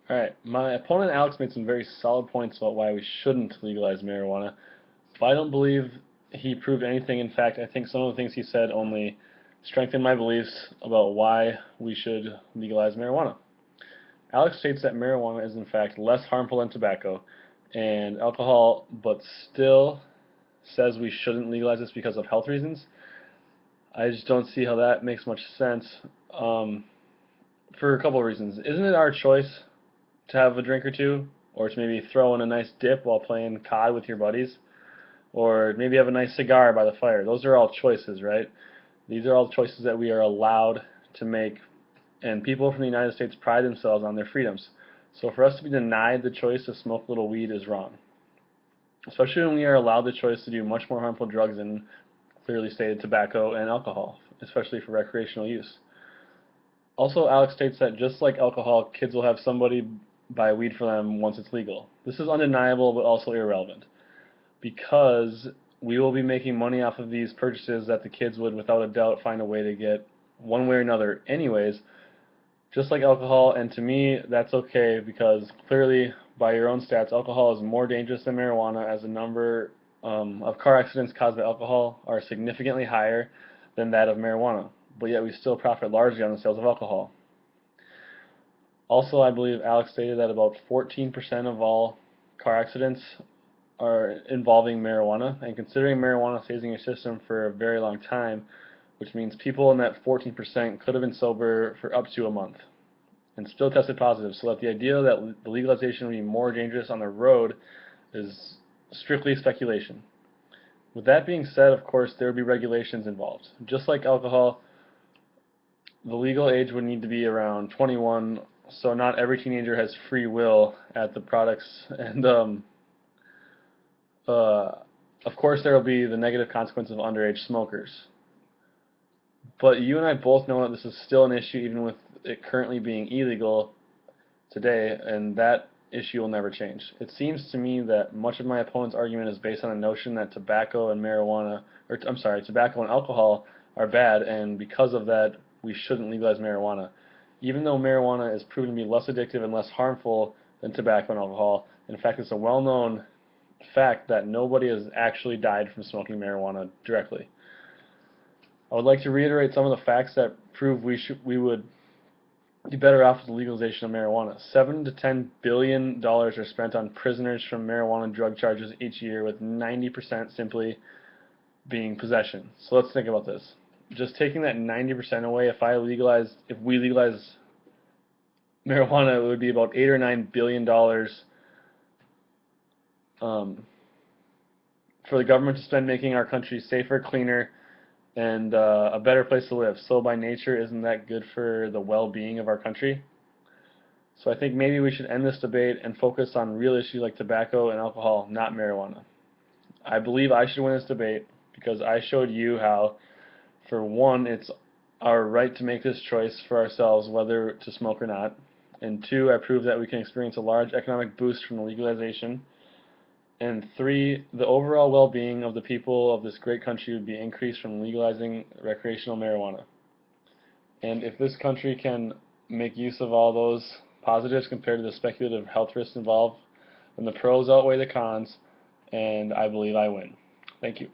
Alright, my opponent Alex made some very solid points about why we shouldn't legalize marijuana, but I don't believe he proved anything. In fact, I think some of the things he said only strengthened my beliefs about why we should legalize marijuana. Alex states that marijuana is in fact less harmful than tobacco and alcohol, but still says we shouldn't legalize this because of health reasons. I just don't see how that makes much sense um, for a couple of reasons. Isn't it our choice to have a drink or two, or to maybe throw in a nice dip while playing COD with your buddies, or maybe have a nice cigar by the fire? Those are all choices, right? These are all choices that we are allowed to make, and people from the United States pride themselves on their freedoms. So for us to be denied the choice to smoke a little weed is wrong, especially when we are allowed the choice to do much more harmful drugs than clearly stated tobacco and alcohol, especially for recreational use. Also, Alex states that just like alcohol, kids will have somebody buy weed for them once it's legal. This is undeniable but also irrelevant, because we will be making money off of these purchases that the kids would without a doubt find a way to get one way or another anyways, just like alcohol. And to me, that's okay, because clearly, by your own stats, alcohol is more dangerous than marijuana, as the number of car accidents caused by alcohol are significantly higher than that of marijuana, but yet we still profit largely on the sales of alcohol. Also, I believe Alex stated that about 14% of all car accidents are involving marijuana, and considering marijuana stays in your system for a very long time, which means people in that 14% could have been sober for up to a month and still tested positive, so that the idea that the legalization would be more dangerous on the road is strictly speculation. With that being said, of course, there would be regulations involved. Just like alcohol, the legal age would need to be around 21, so not every teenager has free will at the products, and uh, of course there will be the negative consequence of underage smokers. But you and I both know that this is still an issue, even with it currently being illegal today, and that issue will never change. It seems to me that much of my opponent's argument is based on the notion that tobacco and marijuana, or I'm sorry, tobacco and alcohol are bad, and because of that, we shouldn't legalize marijuana. Even though marijuana is proven to be less addictive and less harmful than tobacco and alcohol, in fact, it's a well-known fact that nobody has actually died from smoking marijuana directly. I would like to reiterate some of the facts that prove we would be better off with the legalization of marijuana. $7 to $10 billion are spent on prisoners from marijuana drug charges each year, with 90% simply being possession. So let's think about this. Just taking that 90% away, if we legalize marijuana, it would be about $8 or $9 billion for the government to spend making our country safer, cleaner, and a better place to live. So by nature, isn't that good for the well-being of our country? So I think maybe we should end this debate and focus on real issues like tobacco and alcohol, not marijuana. I believe I should win this debate because I showed you how, for one, it's our right to make this choice for ourselves whether to smoke or not, and two, I proved that we can experience a large economic boost from the legalization, and three, the overall well-being of the people of this great country would be increased from legalizing recreational marijuana. And if this country can make use of all those positives compared to the speculative health risks involved, then the pros outweigh the cons, and I believe I win. Thank you.